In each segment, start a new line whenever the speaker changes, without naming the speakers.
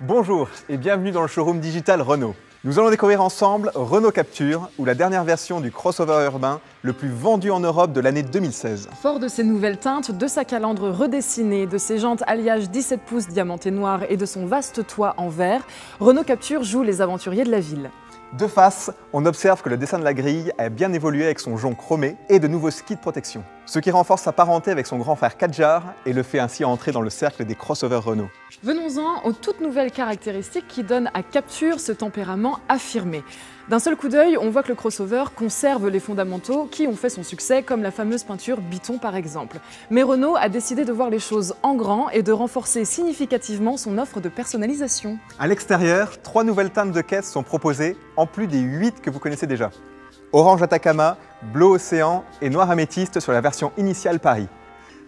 Bonjour et bienvenue dans le showroom digital Renault. Nous allons découvrir ensemble Renault Captur, ou la dernière version du crossover urbain le plus vendu en Europe de l'année 2016.
Fort de ses nouvelles teintes, de sa calandre redessinée, de ses jantes alliage 17 pouces diamanté noir et de son vaste toit en verre, Renault Captur joue les aventuriers de la ville.
De face, on observe que le dessin de la grille a bien évolué avec son jonc chromé et de nouveaux skis de protection, ce qui renforce sa parenté avec son grand frère Kadjar et le fait ainsi entrer dans le cercle des crossovers Renault.
Venons-en aux toutes nouvelles caractéristiques qui donnent à Captur ce tempérament affirmé. D'un seul coup d'œil, on voit que le crossover conserve les fondamentaux qui ont fait son succès, comme la fameuse peinture Biton par exemple. Mais Renault a décidé de voir les choses en grand et de renforcer significativement son offre de personnalisation.
À l'extérieur, 3 nouvelles teintes de caisse sont proposées, en plus des 8 que vous connaissez déjà. Orange Atacama, bleu océan et noir améthyste sur la version initiale Paris.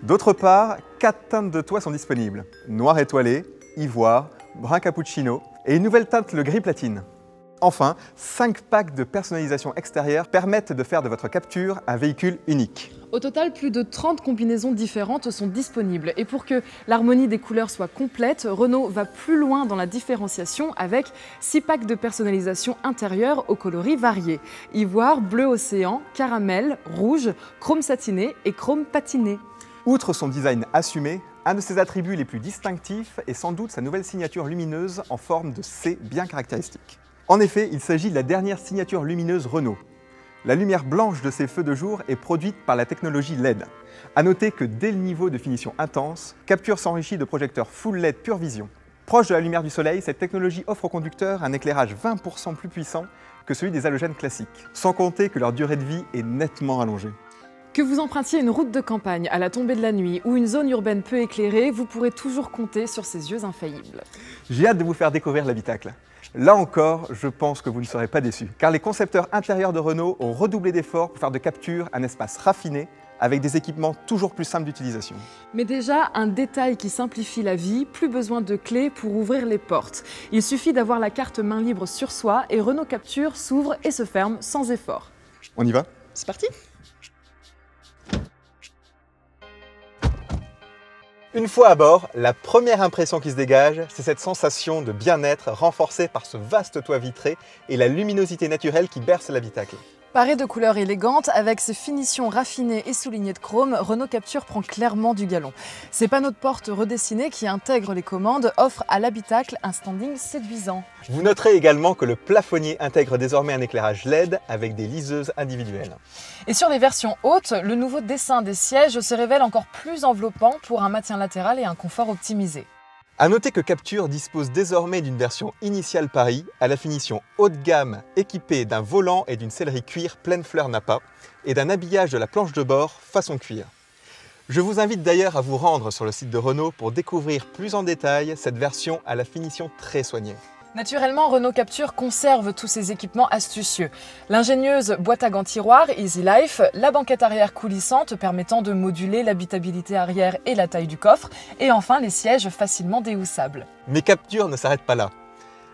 D'autre part, 4 teintes de toit sont disponibles. Noir étoilé, ivoire, brun cappuccino et une nouvelle teinte le gris platine. Enfin, 5 packs de personnalisation extérieure permettent de faire de votre Captur un véhicule unique.
Au total, plus de 30 combinaisons différentes sont disponibles. Et pour que l'harmonie des couleurs soit complète, Renault va plus loin dans la différenciation avec 6 packs de personnalisation intérieure aux coloris variés. Ivoire, bleu océan, caramel, rouge, chrome satiné et chrome patiné.
Outre son design assumé, un de ses attributs les plus distinctifs est sans doute sa nouvelle signature lumineuse en forme de C bien caractéristique. En effet, il s'agit de la dernière signature lumineuse Renault. La lumière blanche de ces feux de jour est produite par la technologie LED. A noter que dès le niveau de finition intense, Captur s'enrichit de projecteurs full LED Pure Vision. Proche de la lumière du soleil, cette technologie offre au conducteur un éclairage 20% plus puissant que celui des halogènes classiques, sans compter que leur durée de vie est nettement rallongée.
Que vous empruntiez une route de campagne à la tombée de la nuit ou une zone urbaine peu éclairée, vous pourrez toujours compter sur ces yeux infaillibles.
J'ai hâte de vous faire découvrir l'habitacle. Là encore, je pense que vous ne serez pas déçus, car les concepteurs intérieurs de Renault ont redoublé d'efforts pour faire de Captur un espace raffiné, avec des équipements toujours plus simples d'utilisation.
Mais déjà, un détail qui simplifie la vie, plus besoin de clés pour ouvrir les portes. Il suffit d'avoir la carte main libre sur soi et Renault Captur s'ouvre et se ferme sans effort.
On y va ?
C'est parti!
Une fois à bord, la première impression qui se dégage, c'est cette sensation de bien-être renforcée par ce vaste toit vitré et la luminosité naturelle qui berce l'habitacle.
Paré de couleurs élégantes, avec ses finitions raffinées et soulignées de chrome, Renault Captur prend clairement du galon. Ses panneaux de porte redessinés qui intègrent les commandes offrent à l'habitacle un standing séduisant.
Vous noterez également que le plafonnier intègre désormais un éclairage LED avec des liseuses individuelles.
Et sur les versions hautes, le nouveau dessin des sièges se révèle encore plus enveloppant pour un maintien latéral et un confort optimisé.
A noter que Captur dispose désormais d'une version initiale Paris à la finition haut de gamme équipée d'un volant et d'une sellerie cuir pleine fleur Napa et d'un habillage de la planche de bord façon cuir. Je vous invite d'ailleurs à vous rendre sur le site de Renault pour découvrir plus en détail cette version à la finition très soignée.
Naturellement, Renault Captur conserve tous ses équipements astucieux. L'ingénieuse boîte à gants tiroir Easy Life, la banquette arrière coulissante permettant de moduler l'habitabilité arrière et la taille du coffre, et enfin les sièges facilement déhoussables.
Mais Captur ne s'arrête pas là.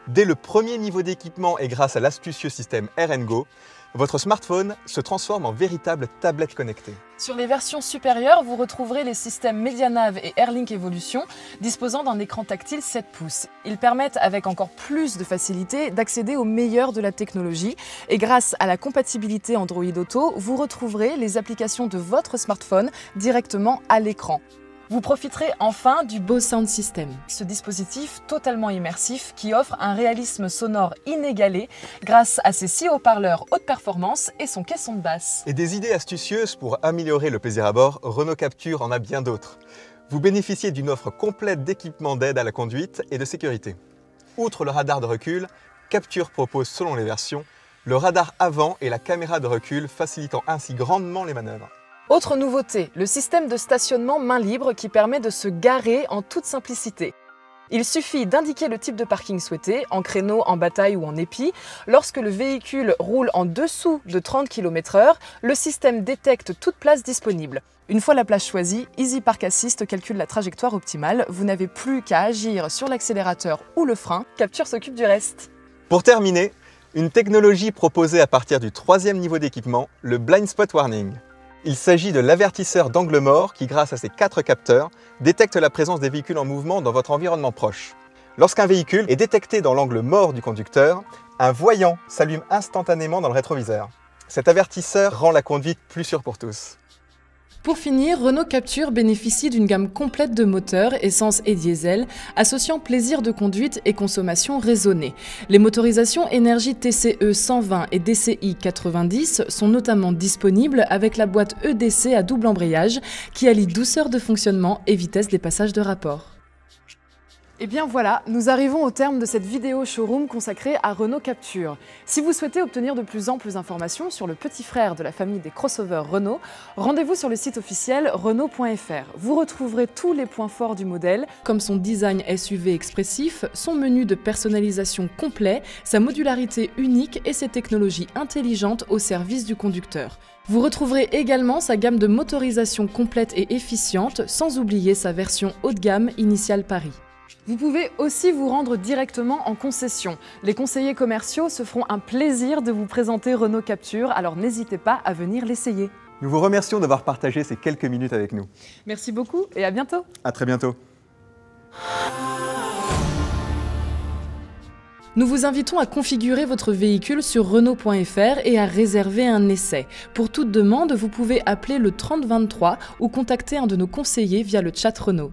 Dès le premier niveau d'équipement et grâce à l'astucieux système R&Go, votre smartphone se transforme en véritable tablette connectée.
Sur les versions supérieures, vous retrouverez les systèmes MediaNav et AirLink Evolution disposant d'un écran tactile 7 pouces. Ils permettent avec encore plus de facilité d'accéder au meilleur de la technologie et grâce à la compatibilité Android Auto, vous retrouverez les applications de votre smartphone directement à l'écran. Vous profiterez enfin du Bose Sound System, ce dispositif totalement immersif qui offre un réalisme sonore inégalé grâce à ses 6 haut-parleurs haute performance et son caisson de basse.
Et des idées astucieuses pour améliorer le plaisir à bord, Renault Captur en a bien d'autres. Vous bénéficiez d'une offre complète d'équipements d'aide à la conduite et de sécurité. Outre le radar de recul, Captur propose selon les versions le radar avant et la caméra de recul facilitant ainsi grandement les manœuvres.
Autre nouveauté, le système de stationnement main libre qui permet de se garer en toute simplicité. Il suffit d'indiquer le type de parking souhaité, en créneau, en bataille ou en épi. Lorsque le véhicule roule en dessous de 30 km/h, le système détecte toute place disponible. Une fois la place choisie, Easy Park Assist calcule la trajectoire optimale. Vous n'avez plus qu'à agir sur l'accélérateur ou le frein. Captur s'occupe du reste.
Pour terminer, une technologie proposée à partir du 3e niveau d'équipement, le Blind Spot Warning. Il s'agit de l'avertisseur d'angle mort qui, grâce à ses 4 capteurs, détecte la présence des véhicules en mouvement dans votre environnement proche. Lorsqu'un véhicule est détecté dans l'angle mort du conducteur, un voyant s'allume instantanément dans le rétroviseur. Cet avertisseur rend la conduite plus sûre pour tous.
Pour finir, Renault Captur bénéficie d'une gamme complète de moteurs, essence et diesel, associant plaisir de conduite et consommation raisonnée. Les motorisations énergie TCE 120 et DCI 90 sont notamment disponibles avec la boîte EDC à double embrayage qui allie douceur de fonctionnement et vitesse des passages de rapport. Et bien voilà, nous arrivons au terme de cette vidéo showroom consacrée à Renault Captur. Si vous souhaitez obtenir de plus amples informations sur le petit frère de la famille des crossovers Renault, rendez-vous sur le site officiel renault.fr. Vous retrouverez tous les points forts du modèle, comme son design SUV expressif, son menu de personnalisation complet, sa modularité unique et ses technologies intelligentes au service du conducteur. Vous retrouverez également sa gamme de motorisation complète et efficiente, sans oublier sa version haut de gamme Initial Paris. Vous pouvez aussi vous rendre directement en concession. Les conseillers commerciaux se feront un plaisir de vous présenter Renault Captur, alors n'hésitez pas à venir l'essayer.
Nous vous remercions d'avoir partagé ces quelques minutes avec nous.
Merci beaucoup et à bientôt.
À très bientôt.
Nous vous invitons à configurer votre véhicule sur Renault.fr et à réserver un essai. Pour toute demande, vous pouvez appeler le 30 23 ou contacter un de nos conseillers via le chat Renault.